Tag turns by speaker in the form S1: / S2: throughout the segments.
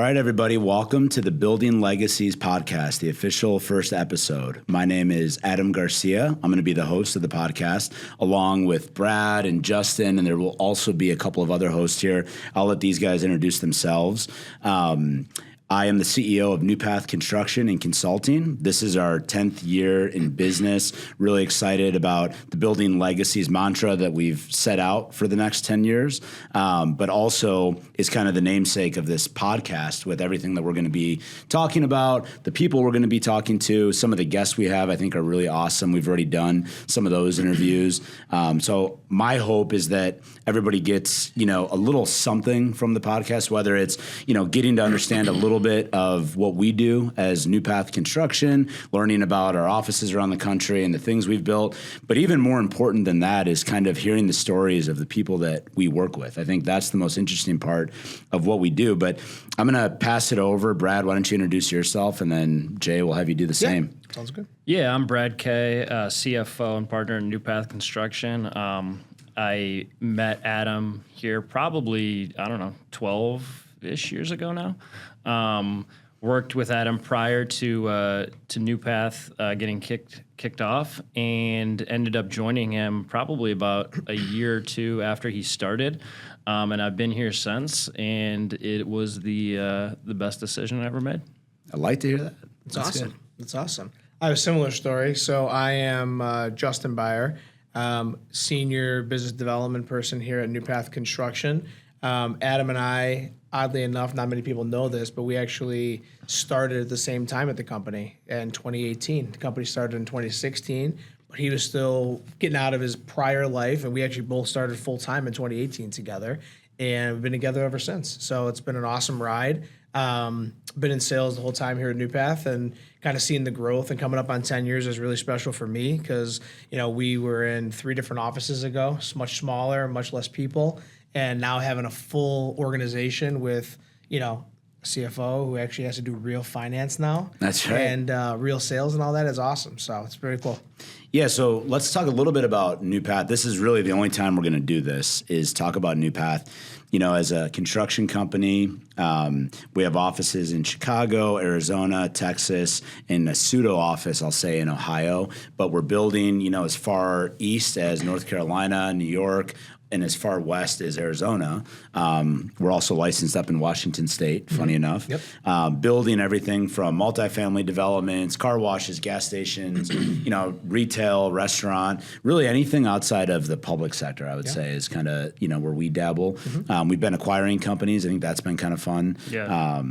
S1: right, everybody, welcome to the Building Legacies podcast, the official first episode. My name is Adam Garcia. I'm going to be the host of the podcast, along with Brad and Justin, and there will also be a couple of other hosts here. I'll let these guys introduce themselves. I am the CEO of New Path Construction and Consulting. This is our 10th year in business. Really excited about the Building Legacies mantra that we've set out for the next 10 years, but also is kind of the namesake of this podcast with everything that we're going to be talking about, the people we're going to be talking to. Some of the guests we have, I think, are really awesome. We've already done some of those interviews. So my hope is that everybody gets, a little something from the podcast, whether it's, getting to understand a little bit of what we do as New Path Construction, learning about our offices around the country and the things we've built. But even more important than that is kind of hearing the stories of the people that we work with. I think that's the most interesting part of what we do. But I'm going to pass it over. Brad, why don't you introduce yourself, and then Jay will have you do the same.
S2: Sounds good.
S3: Yeah, I'm Brad Kay, CFO and partner in New Path Construction. I met Adam here probably, 12-ish years ago now. Worked with Adam prior to New Path getting kicked off, and ended up joining him probably about a year or two after he started. And I've been here since, and it was the best decision I ever made.
S1: I'd like to hear that.
S2: That's awesome. Good. That's awesome. I have a similar story. So I am Justin Beyer, senior business development person here at New Path Construction. Adam and I, oddly enough, not many people know this, but we actually started at the same time at the company in 2018. The company started in 2016, but he was still getting out of his prior life, and we actually both started full-time in 2018 together, and we've been together ever since. So it's been an awesome ride. Been in sales the whole time here at New Path, and kind of seeing the growth, and coming up on 10 years is really special for me because, we were in 3 different offices ago, it's much smaller, much less people. And now having a full organization with, a CFO who actually has to do real finance now.
S1: That's right.
S2: And real sales and all that is awesome. So it's very cool.
S1: Yeah, so let's talk a little bit about New Path. This is really the only time we're going to do this, is talk about New Path. As a construction company, we have offices in Chicago, Arizona, Texas, and a pseudo office, I'll say, in Ohio. But we're building, as far east as North Carolina, New York, and as far west as Arizona. We're also licensed up in Washington State, funny enough.
S2: Yep.
S1: Building everything from multifamily developments, car washes, gas stations, retail, restaurant, really anything outside of the public sector, I would say, is kind of, where we dabble. We've been acquiring companies. I think that's been kind of fun.
S3: Yeah.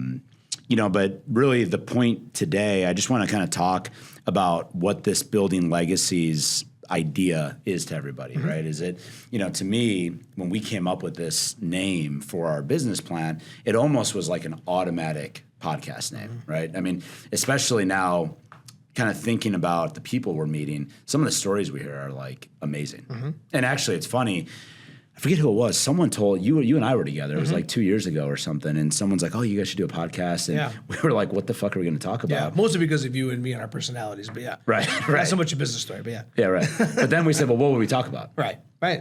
S1: But really the point today, I just want to kind of talk about what this Building Legacies idea is to everybody, right? Is it, to me, when we came up with this name for our business plan, it almost was like an automatic podcast name, right? I mean, especially now, kind of thinking about the people we're meeting, some of the stories we hear are like amazing. And actually, it's funny. I forget who it was. Someone told you and I were together. It was like 2 years ago or something. And someo's like, "Oh, you guys should do a podcast." And we were like, "What the fuck are we going to talk about?"
S2: Yeah, mostly because of you and me and our personalities. But yeah,
S1: right.
S2: Not so much a business story, but yeah.
S1: Yeah, right. But then we said, "Well, what would we talk about?"
S2: Right.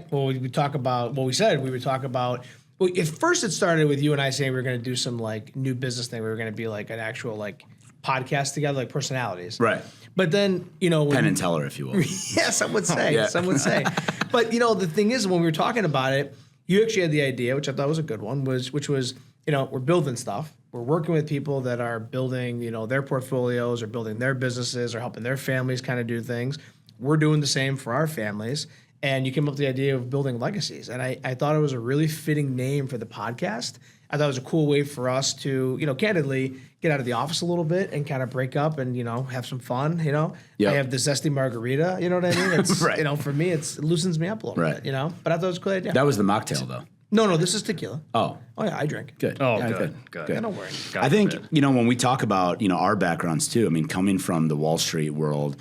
S2: Well, we talk about what we said. We would talk about. Well, at first, it started with you and I saying we were going to do some like new business thing. We were going to be like an actual like podcast together, like personalities.
S1: Right.
S2: But then,
S1: Penn and Teller, if you will.
S2: Yeah, some would say. Some would say. But the thing is, when we were talking about it, you actually had the idea, which I thought was a good one, which was, we're building stuff. We're working with people that are building, their portfolios or building their businesses or helping their families kind of do things. We're doing the same for our families. And you came up with the idea of Building Legacies. And I thought it was a really fitting name for the podcast. I thought it was a cool way for us to, candidly get out of the office a little bit and kind of break up and, have some fun,
S1: Yep.
S2: I have the zesty margarita, you know what I mean? It's,
S1: right.
S2: For me, it loosens me up a little bit, But I thought it was a good idea.
S1: That was the mocktail, though.
S2: No, this is tequila.
S1: Oh,
S2: yeah, I drink.
S1: Good.
S3: Oh,
S1: yeah,
S3: good.
S2: Yeah, don't worry.
S1: I think, when we talk about, our backgrounds too, I mean, coming from the Wall Street world,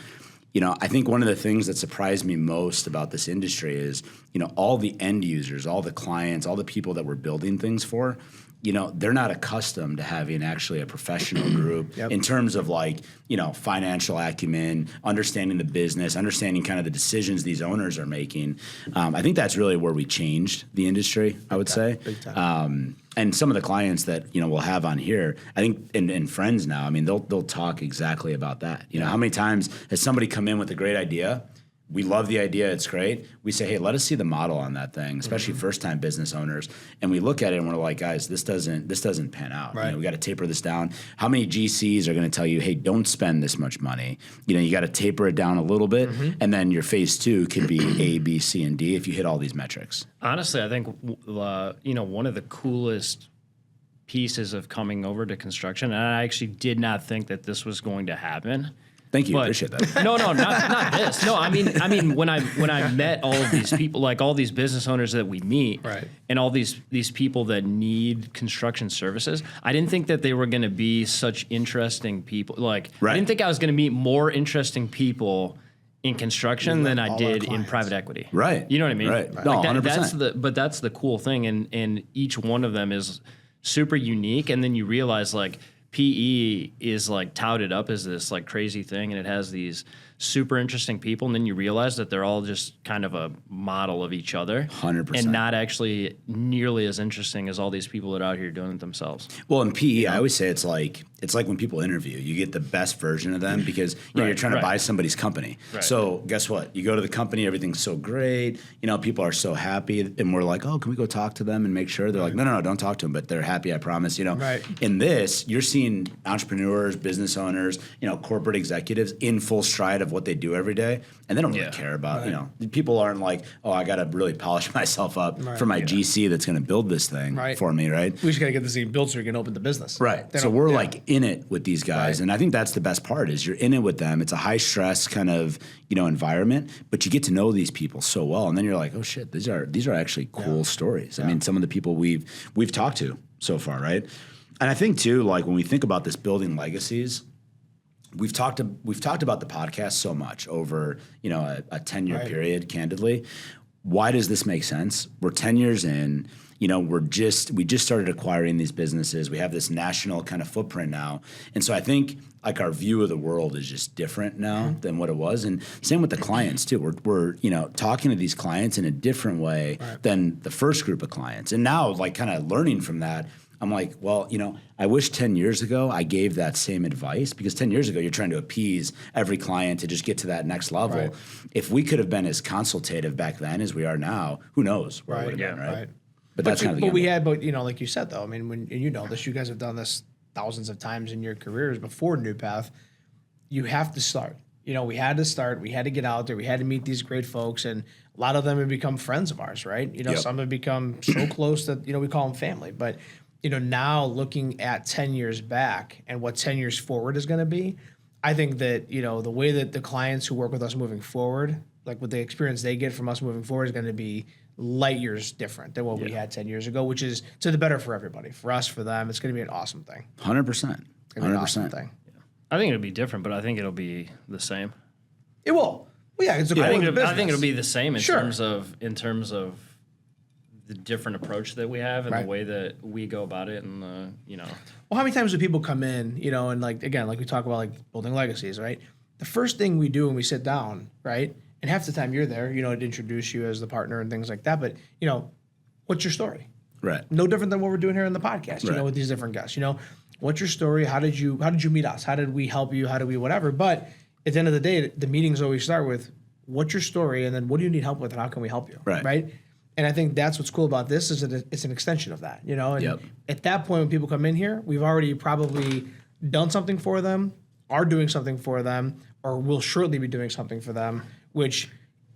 S1: I think one of the things that surprised me most about this industry is, all the end users, all the clients, all the people that we're building things for, they're not accustomed to having actually a professional group in terms of like, financial acumen, understanding the business, understanding kind of the decisions these owners are making. I think that's really where we changed the industry, I would say.
S2: Big time.
S1: And some of the clients that, we'll have on here, I think, and friends now, I mean, they'll talk exactly about that. How many times has somebody come in with a great idea? We love the idea. It's great. We say, hey, let us see the model on that thing, especially first-time business owners. And we look at it and we're like, guys, this doesn't pan out.
S2: Right.
S1: We got to taper this down. How many GCs are going to tell you, hey, don't spend this much money? You got to taper it down a little bit, and then your phase 2 could be A, B, C, and D if you hit all these metrics.
S3: Honestly, I think one of the coolest pieces of coming over to construction, and I actually did not think that this was going to happen.
S1: Thank you. Appreciate that.
S3: No, not this. No, I mean when I met all of these people, like all these business owners that we meet,
S2: right,
S3: and all these people that need construction services, I didn't think that they were going to be such interesting people. Like,
S1: right.
S3: I didn't think I was going to meet more interesting people in construction than I did in private equity.
S1: Right.
S3: You know what I mean?
S1: Right.
S3: Like
S1: No, 100%.
S3: That's the cool thing, and each one of them is super unique, and then you realize like PE is like touted up as this like crazy thing, and it has these super interesting people, and then you realize that they're all just kind of a model of each other,
S1: 100%,
S3: and not actually nearly as interesting as all these people that are out here doing it themselves.
S1: Well, in PE, I always say it's like when people interview, you get the best version of them because you're trying to buy somebody's company. Right. So guess what? You go to the company, everything's so great. People are so happy, and we're like, oh, can we go talk to them and make sure? They're like, no, don't talk to them, but they're happy, I promise.
S2: Right.
S1: In this, you're seeing entrepreneurs, business owners, corporate executives in full stride of what they do every day, and they don't really care about, people aren't like, oh, I got to really polish myself up for my GC that's going to build this thing for me, right?
S2: We just got to get this thing built so we can open the business.
S1: Right. So we're like in it with these guys, and I think that's the best part is you're in it with them. It's a high stress kind of, environment, but you get to know these people so well, and then you're like, oh shit, these are actually cool stories. I mean, some of the people we've talked to so far, right? And I think too, like when we think about this building legacies, we've talked about the podcast so much over, a 10-year period, candidly. Why does this make sense? We're 10 years in, we just started acquiring these businesses. We have this national kind of footprint now. And so I think like our view of the world is just different now than what it was. And same with the clients too. We're talking to these clients in a different way than the first group of clients. And now like kind of learning from that, I'm like, well, I wish 10 years ago I gave that same advice, because 10 years ago you're trying to appease every client to just get to that next level. Right. If we could have been as consultative back then as we are now, who knows where it would have been, right? But that's kind of the game.
S2: Like you said, though, I mean, when you know this, you guys have done this thousands of times in your careers before New Path. You have to start. We had to start. We had to get out there. We had to meet these great folks, and a lot of them have become friends of ours, right? Some have become so close that we call them family. But now looking at 10 years back and what 10 years forward is going to be, I think that the way that the clients who work with us moving forward, like with the experience they get from us moving forward, is going to be light years different than what we had 10 years ago, which is to the better for everybody. For us, for them, it's going to be an awesome thing.
S1: 100%. 100%.
S2: Awesome thing.
S3: Yeah. I think it'll be different, but I think it'll be the same.
S2: It will. Well, yeah, it's a
S3: I think it'll be the same in terms of the different approach that we have and the way that we go about it, and
S2: Well, how many times do people come in, and like we talk about like building legacies, right? The first thing we do when we sit down, right? And half the time you're there, to introduce you as the partner and things like that. But, what's your story?
S1: Right.
S2: No different than what we're doing here in the podcast, with these different guests. What's your story? How did you meet us? How did we help you? How did we whatever? But at the end of the day, the meetings always start with what's your story, and then what do you need help with, and how can we help you? Right. And I think that's what's cool about this is that it's an extension of that, And at that point, when people come in here, we've already probably done something for them, are doing something for them, or will shortly be doing something for them, which,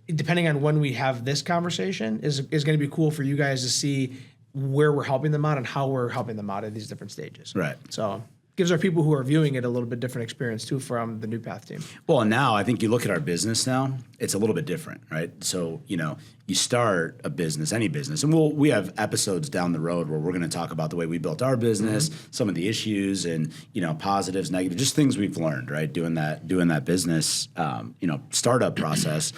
S2: depending on when we have this conversation, is going to be cool for you guys to see where we're helping them out and how we're helping them out at these different stages.
S1: Right.
S2: So gives our people who are viewing it a little bit different experience too from the New Path team.
S1: Well, and now I think you look at our business now, it's a little bit different, right? So, you start a business, any business, and we have episodes down the road where we're going to talk about the way we built our business, some of the issues and, positives, negatives, just things we've learned, right? Doing that business, startup process.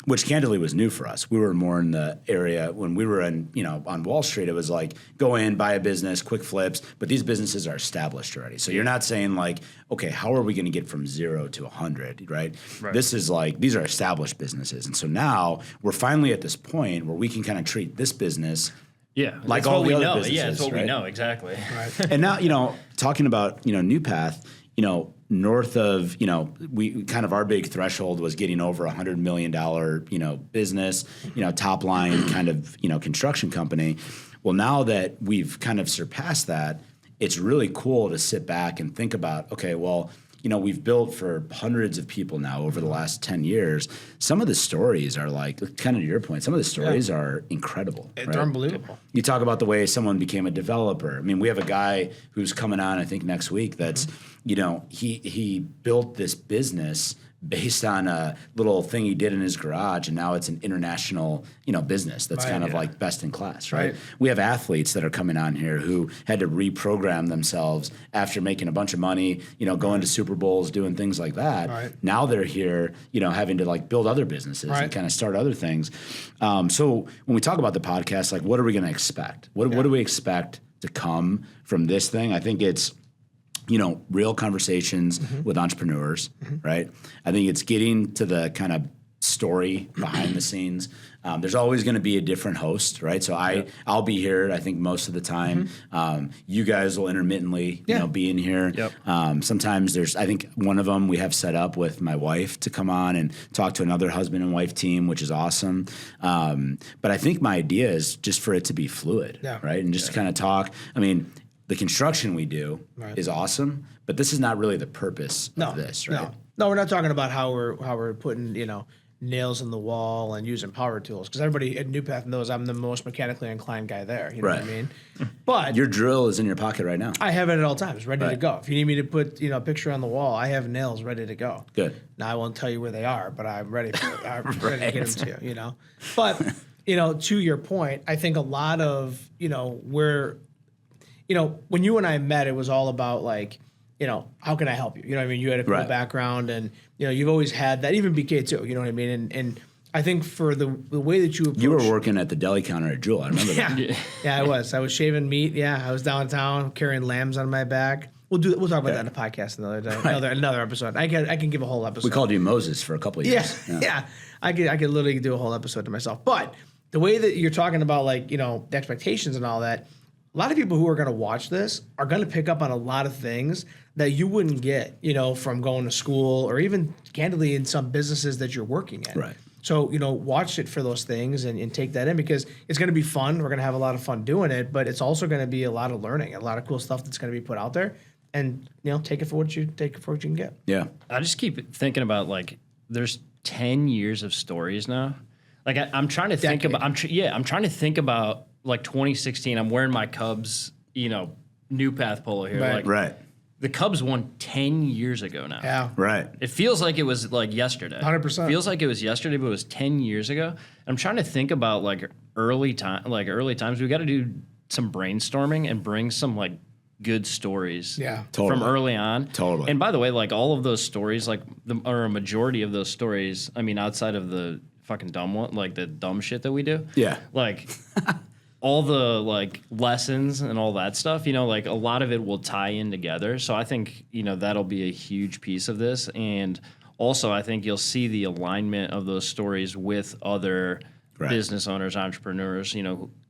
S1: which candidly was new for us. We were more in the area when we were on Wall Street. It was like go in, buy a business, quick flips. But these businesses are established already. So you're not saying like, okay, how are we going to get from 0 to 100, right? This is like, these are established businesses. And so now we're finally at this point where we can kind of treat this business like all the other businesses.
S3: Yeah, it's what
S1: right?
S3: we know, exactly. Right.
S1: And now, talking about, New Path, north of, we kind of our big threshold was getting over $100 million, business, top line kind of, construction company. Well, now that we've kind of surpassed that, it's really cool to sit back and think about, okay, well, we've built for hundreds of people now over the last 10 years. Some of the stories are like, kind of to your point, some of the stories are incredible.
S2: They're unbelievable.
S1: You talk about the way someone became a developer. I mean, we have a guy who's coming on, I think, next week that's, he built this business based on a little thing he did in his garage, and now it's an international, business that's kind of like best in class, right? We have athletes that are coming on here who had to reprogram themselves after making a bunch of money, going to Super Bowls, doing things like that. Now they're here, having to like build other businesses and kind of start other things. So when we talk about the podcast, like what are we going to expect? What do we expect to come from this thing? I think it's real conversations with entrepreneurs, right? I think it's getting to the kind of story behind the scenes. There's always going to be a different host, right? So I'll be here, I think, most of the time. You guys will intermittently, be in here. Sometimes I think one of them we have set up with my wife to come on and talk to another husband and wife team, which is awesome. But I think my idea is just for it to be fluid, right? And just to kind of talk. I mean, the construction we do is awesome, but this is not really the purpose of this, right?
S2: No, we're not talking about how we're putting, nails in the wall and using power tools, because everybody at New Path knows I'm the most mechanically inclined guy there. You know what I mean? But
S1: your drill is in your pocket right now.
S2: I have it at all times, ready to go. If you need me to put a picture on the wall, I have nails ready to go.
S1: Good.
S2: Now I won't tell you where they are, but I'm ready for it. I'm ready to get them to you. But to your point, I think a lot of where when you and I met, it was all about like, how can I help you? You know what I mean? You had a cool background, and you've always had that, even BK too. You know what I mean? And I think for the way that you approach,
S1: you were working at the deli counter at Jewel. I remember that.
S2: Yeah, I was. I was shaving meat. Yeah, I was downtown carrying lambs on my back. We'll talk about that in a podcast another day, another episode. I can give a whole episode.
S1: We called you Moses for a couple of years.
S2: Yeah. I could literally do a whole episode to myself. But the way that you're talking about like the expectations and all that. A lot of people who are going to watch this are going to pick up on a lot of things that you wouldn't get, from going to school or even candidly in some businesses that you're working in.
S1: Right.
S2: So, watch it for those things and take that in, because it's going to be fun. We're going to have a lot of fun doing it, but it's also going to be a lot of learning, a lot of cool stuff that's going to be put out there, and, take it for what you can get.
S1: Yeah.
S3: I just keep thinking about like, there's 10 years of stories now. Like I'm trying to think about, I'm trying to think about like 2016, I'm wearing my Cubs, New Path polo here.
S2: Right.
S3: The Cubs won 10 years ago now.
S2: Yeah.
S1: Right.
S3: It feels like it was like yesterday.
S2: 100%.
S3: Feels like it was yesterday, but it was 10 years ago. I'm trying to think about like early times. We got to do some brainstorming and bring some like good stories.
S2: Yeah.
S3: From early on.
S1: Totally.
S3: And by the way, like all of those stories, like or a majority of those stories, I mean, outside of the fucking dumb one, like the dumb shit that we do.
S1: Yeah.
S3: Like all the like lessons and all that stuff, like a lot of it will tie in together. So I think, that'll be a huge piece of this. And also I think you'll see the alignment of those stories with other business owners, entrepreneurs,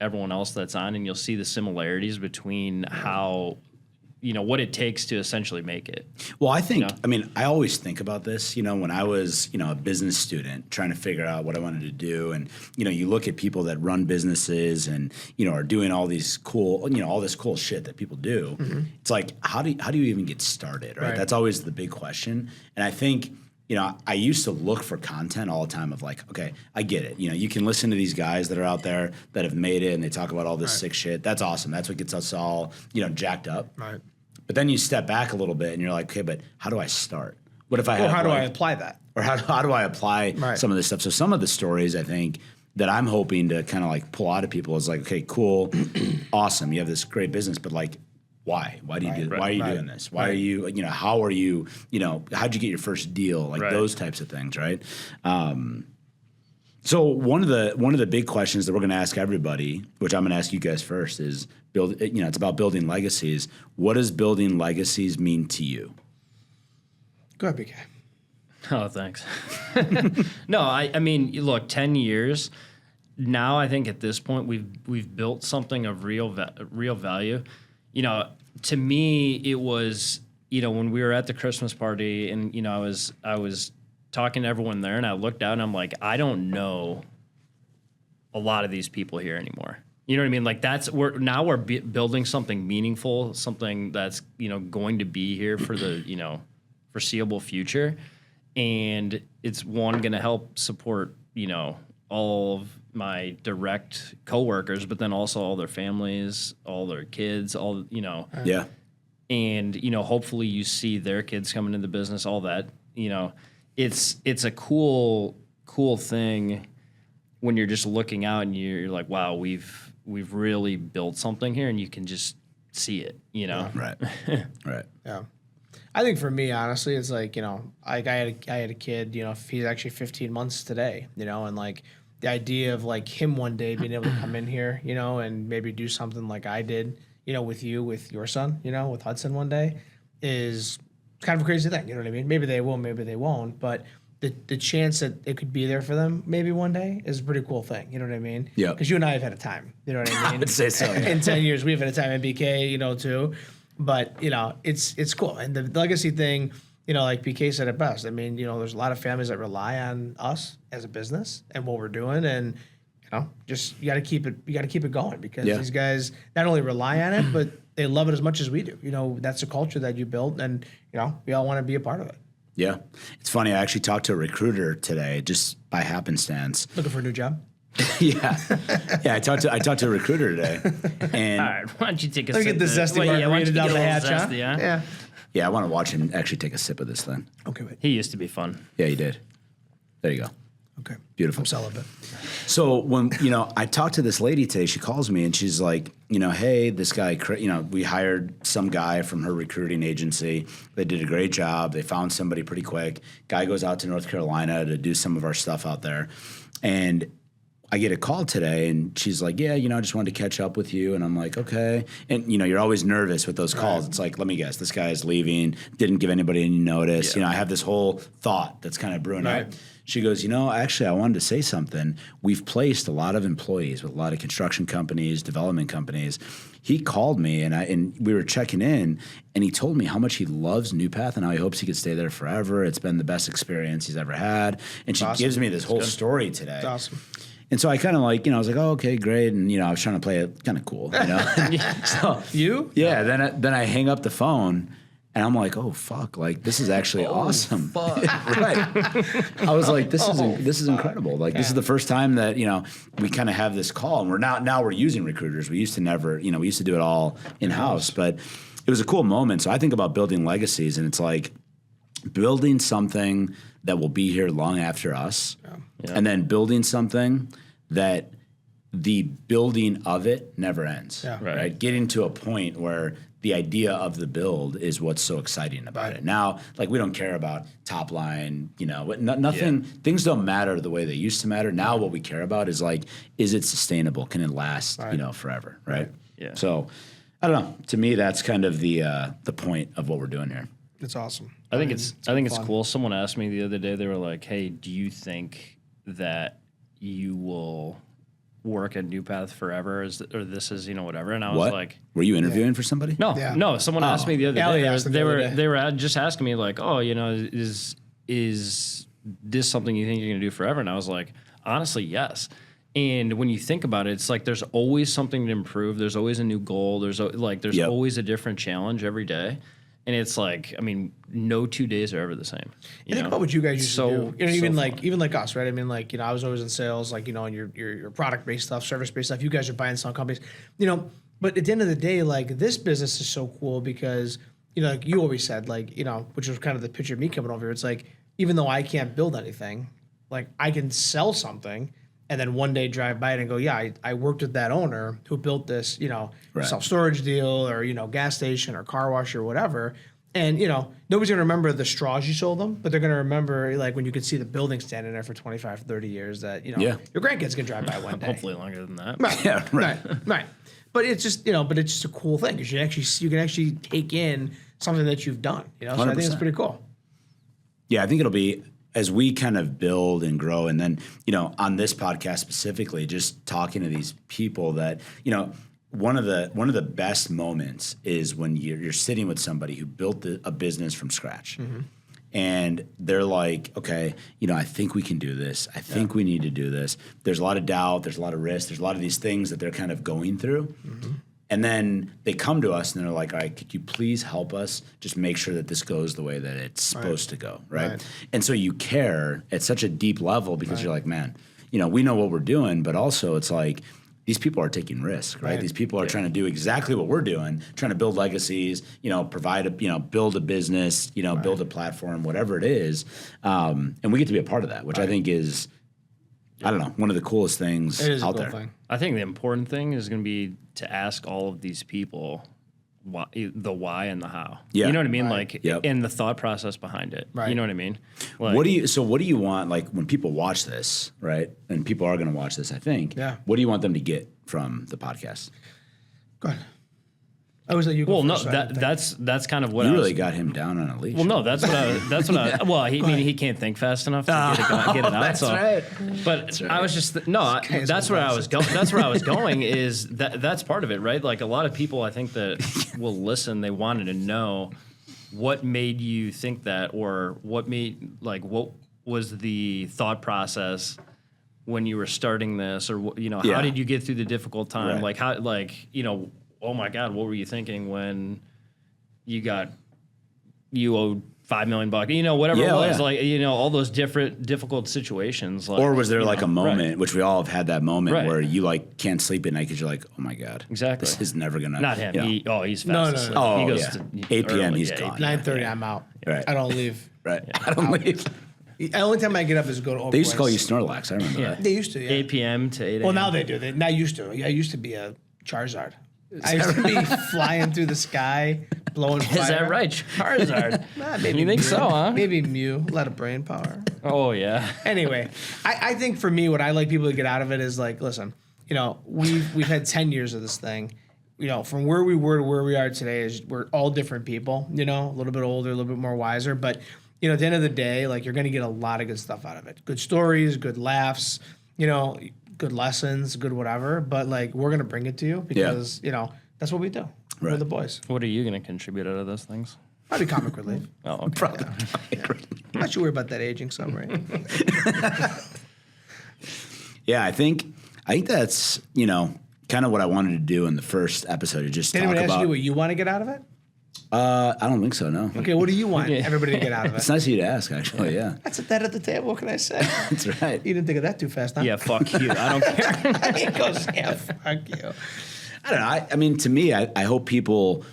S3: everyone else that's on, and you'll see the similarities between how, what it takes to essentially make it.
S1: Well, I think, I always think about this, when I was, a business student trying to figure out what I wanted to do. And, you look at people that run businesses and, are doing all these cool, all this cool shit that people do. Mm-hmm. It's like, how do you even get started? Right? That's always the big question. And I think, I used to look for content all the time of like, okay, I get it. You can listen to these guys that are out there that have made it and they talk about all this sick shit. That's awesome. That's what gets us all, jacked up.
S2: Right.
S1: But then you step back a little bit and you're like, okay, but how do I start? What if I have,
S2: how do I apply that?
S1: Or how do I apply some of this stuff? So some of the stories I think that I'm hoping to kind of like pull out of people is like, okay, cool, awesome. You have this great business, but like, why? Why do you do? Why are you doing this? Why are you? How are you? How'd you get your first deal? Like those types of things, right? So one of the big questions that we're going to ask everybody, which I'm going to ask you guys first, is it's about building legacies. What does building legacies mean to you?
S2: Go ahead, BK.
S3: Oh, thanks. No, I mean, look, 10 years now. I think at this point we've built something of real value. To me, it was when we were at the Christmas party, and I was talking to everyone there, and I looked out and I'm like, I don't know a lot of these people here anymore. You know what I mean? Like we're building something meaningful, something that's going to be here for the foreseeable future, and it's going to help support all of my direct coworkers, but then also all their families, all their kids,
S1: Yeah.
S3: And hopefully you see their kids coming into the business, all that. It's a cool thing when you're just looking out and you're like, wow, we've really built something here, and you can just see it.
S1: Right. Right.
S2: Yeah. I think for me, honestly, it's like, I had a kid, he's actually 15 months today, and like the idea of like him one day being able to come in here, and maybe do something like I did, with your son, with Hudson one day is kind of a crazy thing. You know what I mean? Maybe they will, maybe they won't, but the chance that it could be there for them maybe one day is a pretty cool thing. You know what I mean?
S1: Yeah.
S2: Because you and I have had a time. You know what I mean?
S1: I would say so. Yeah.
S2: In 10 years, we've had a time in BK, too. But, it's cool. And the legacy thing, like BK said it best. I mean, there's a lot of families that rely on us as a business and what we're doing. And, just you got to keep it going, because these guys not only rely on it, but they love it as much as we do. That's a culture that you built, and, we all want to be a part of it.
S1: Yeah. It's funny. I actually talked to a recruiter today just by happenstance.
S2: Looking for a new job?
S1: Yeah. Yeah. I talked to a recruiter today. And
S3: all right, why don't you take a
S2: Let me
S3: sip?
S2: get the zesty margarita down the hatch, huh?
S3: Zesty, huh?
S1: yeah, I want to watch him actually take a sip of this thing.
S2: Okay, wait.
S3: He used to be fun.
S1: Yeah, he did. There you go.
S2: Okay.
S1: Beautiful.
S2: I'm celibate.
S1: So when, I talked to this lady today, she calls me and she's like, hey, this guy, we hired some guy from her recruiting agency. They did a great job. They found somebody pretty quick. Guy goes out to North Carolina to do some of our stuff out there. And I get a call today and she's like, yeah, I just wanted to catch up with you. And I'm like, okay. And, you're always nervous with those calls. Right. It's like, let me guess, this guy is leaving, didn't give anybody any notice.
S3: Yeah.
S1: I have this whole thought that's kind of brewing
S2: right.
S1: up. She goes, actually, I wanted to say something. We've placed a lot of employees with a lot of construction companies, development companies. He called me and we were checking in, and he told me how much he loves New Path and how he hopes he could stay there forever. It's been the best experience he's ever had. And she gives me this whole story today.
S2: That's awesome.
S1: And so I kind of I was like, oh, okay, great. And, I was trying to play it kind of cool, So,
S2: you?
S1: Yeah. Then I hang up the phone. And I'm like, oh fuck! Like this is actually awesome, right? I was like, this is incredible. Like this is the first time that we kind of have this call, and we're using recruiters. We used to never, we used to do it all in house, but it was a cool moment. So I think about building legacies, and it's like building something that will be here long after us, and then building something that the building of it never ends.
S2: Yeah.
S1: Right? Getting to a point where the idea of the build is what's so exciting about it. Now, we don't care about top line, nothing, things don't matter the way they used to matter. Now what we care about is is it sustainable? Can it last, forever, right?
S3: Yeah.
S1: So, I don't know. To me, that's kind of the point of what we're doing here.
S2: It's awesome.
S3: I think it's cool. Someone asked me the other day, they were like, hey, do you think that you will work at New Path forever, or this is whatever? And I was like,
S1: were you interviewing for somebody?
S3: No. Someone asked me the other day. They were just asking me like, oh, is this something you think you're gonna do forever? And I was like, honestly, yes. And when you think about it, it's like there's always something to improve. There's always a new goal. There's always a different challenge every day. And it's like, I mean, no 2 days are ever the same.
S2: Think about what you guys used to do. Even
S3: fun.
S2: like us, right? I mean, I was always in sales, and your product based stuff, service based stuff. You guys are buying some companies, But at the end of the day, this business is so cool because like you always said, which was kind of the picture of me coming over here. It's like even though I can't build anything, I can sell something. And then one day drive by it and go, yeah, I worked with that owner who built this, self-storage deal or, gas station or car wash or whatever. And, nobody's going to remember the straws you sold them, but they're going to remember, like, when you could see the building standing there for 25, 30 years that, your grandkids can drive by one day.
S3: Hopefully longer than that.
S2: Right.
S1: Yeah, right.
S2: Right. But it's just, but it's just a cool thing because you can actually take in something that you've done, So I think it's pretty cool.
S1: Yeah, I think it'll be, as we kind of build and grow, and then, on this podcast specifically, just talking to these people that, one of the best moments is when you're sitting with somebody who built a business from scratch. Mm-hmm. And they're like, okay, I think we can do this. I think we need to do this. There's a lot of doubt. There's a lot of risk. There's a lot of these things that they're kind of going through. Mm-hmm. And then they come to us and they're like, all right, could you please help us just make sure that this goes the way that it's supposed to go, right? And so you care at such a deep level because you're like, man, we know what we're doing, but also it's like, these people are taking risks, right? These people are trying to do exactly what we're doing, trying to build legacies, provide build a business, build a platform, whatever it is. And we get to be a part of that, which I think is, I don't know, one of the coolest things out there.
S2: Thing.
S3: I think the important thing is going to be to ask all of these people the why and the how.
S1: Yeah.
S3: You know what I mean? Like, and the thought process behind it.
S2: Right.
S3: You know what I mean? Like,
S1: What do you want, like, when people watch this, right? And people are going to watch this, I think.
S2: Yeah.
S1: What do you want them to get from the podcast?
S2: Go ahead. I was like, you go
S3: Well, no,
S2: first,
S3: that's kind of what
S1: You
S3: I was.
S1: really got him down on a leash.
S3: Well, no, that's what I. Well, he can't think fast enough to get it out.
S1: That's
S3: so.
S1: right.
S3: But I was just that's where I was going. That's where I was going. Is that's part of it, right? Like a lot of people, I think that will listen. They wanted to know what made you think that, or what was the thought process when you were starting this, or how did you get through the difficult time?
S1: Right.
S3: Like how, oh my God, what were you thinking when you owed $5 million, whatever it was, all those difficult situations. Like,
S1: or was there like a moment, which we all have had that moment where you can't sleep at night because you're like, oh my God,
S3: exactly,
S1: this is never gonna.
S3: Not him. He's fast
S2: No.
S3: asleep.
S1: Oh,
S3: he goes
S1: to
S3: 8
S1: p.m. He's gone.
S2: 9:30, I'm out.
S1: Right.
S2: I don't leave.
S1: Right. I don't leave.
S2: The only time I get up is to go to.
S1: They used to call you Snorlax. I remember that.
S2: They used to. Yeah.
S3: 8 p.m. to 8 a.m.
S2: Well, now they do. They not used to. I used to be a Charizard. I used to be flying through the sky, blowing fire.
S3: Is that right, Charizard?
S2: Maybe
S3: You think
S2: Mew.
S3: so, huh?
S2: Maybe Mew. A lot of brain power.
S3: Oh yeah.
S2: Anyway, I think for me, what I like people to get out of it is like, listen, we've had 10 years of this thing. From where we were to where we are today is we're all different people. A little bit older, a little bit more wiser, but at the end of the day, like you're going to get a lot of good stuff out of it. Good stories, good laughs. Good lessons, good whatever, but like we're gonna bring it to you because that's what we do. We're the boys.
S3: What are you going to contribute out of those things?
S2: Probably comic relief.
S3: Oh, okay.
S1: Probably.
S2: I'm not sure about that aging summary.
S1: Yeah, I think that's kind of what I wanted to do in the first episode. To just
S2: Did
S1: talk
S2: anyone ask
S1: about.
S2: you what you want to get out of it?
S1: I don't think so. No.
S2: Okay, what do you want everybody to get out of
S1: It's
S2: it?
S1: nice of you to ask. Actually, yeah.
S2: That's a dead at the table. What can I say?
S1: That's right.
S2: You didn't think of that too fast, huh?
S3: Yeah, fuck you. I don't care.
S2: He goes, yeah, fuck you.
S1: I don't know. I mean, to me, I hope people,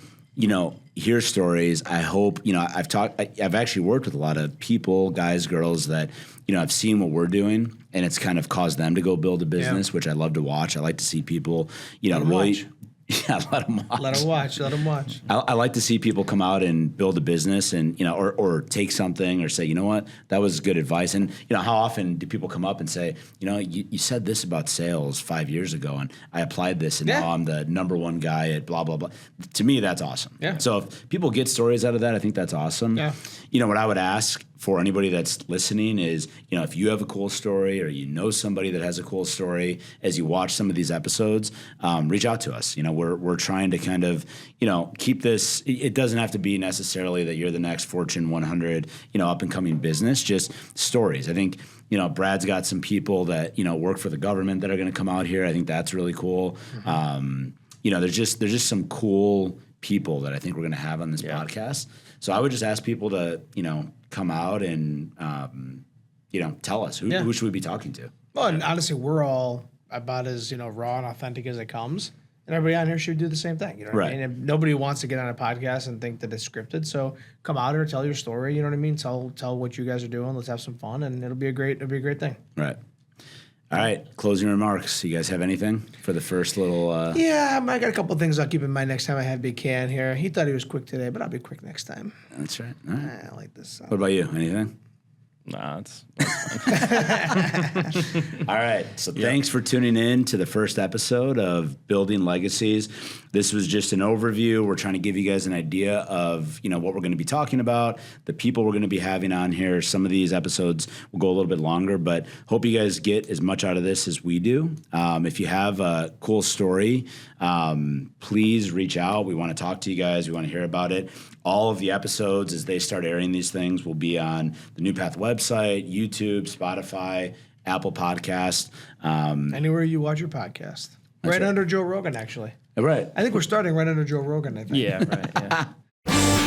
S1: hear stories. I hope, I've actually worked with a lot of people, guys, girls that, I've seen what we're doing and it's kind of caused them to go build a business, which I love to watch. I like to see people, really.
S2: Watch.
S1: Yeah, let them watch.
S2: Let them watch. Let them watch.
S1: I like to see people come out and build a business and, or take something or say, you know what, that was good advice. And, how often do people come up and say, you said this about sales 5 years ago and I applied this and now I'm the number one guy at blah, blah, blah. To me, that's awesome.
S2: Yeah.
S1: So if people get stories out of that, I think that's awesome.
S2: Yeah.
S1: What I would ask for anybody that's listening is, if you have a cool story or somebody that has a cool story, as you watch some of these episodes, reach out to us. We're trying to kind of, keep this. It doesn't have to be necessarily that you're the next Fortune 100, up and coming business. Just stories. I think, Brad's got some people that work for the government that are going to come out here. I think that's really cool. Mm-hmm. There's just some cool people that I think we're going to have on this podcast. So I would just ask people to, come out and, tell us who should we be talking to.
S2: Well, and honestly, we're all about as, raw and authentic as it comes. And everybody on here should do the same thing. You know what I mean? And nobody wants to get on a podcast and think that it's scripted. So come out here, tell your story. You know what I mean? Tell what you guys are doing. Let's have some fun, and it'll be a great thing.
S1: Right. All right, closing remarks. You guys have anything for the first little?
S2: Yeah, I got a couple of things I'll keep in mind next time I have Big Can here. He thought he was quick today, but I'll be quick next time.
S1: That's right. All right.
S2: I like this.
S1: What about you? Anything?
S3: Nah, that's fine.
S1: All right. So thanks for tuning in to the first episode of Building Legacies. This was just an overview. We're trying to give you guys an idea of, what we're going to be talking about, the people we're going to be having on here. Some of these episodes will go a little bit longer, but hope you guys get as much out of this as we do. If you have a cool story, please reach out. We want to talk to you guys. We want to hear about it. All of the episodes, as they start airing these things, will be on the New Path website, YouTube, Spotify, Apple Podcast.
S2: Anywhere you watch your podcast. Right under Joe Rogan, actually.
S1: Right.
S2: I think we're starting right under Joe Rogan, I think.
S3: Yeah, right. Yeah.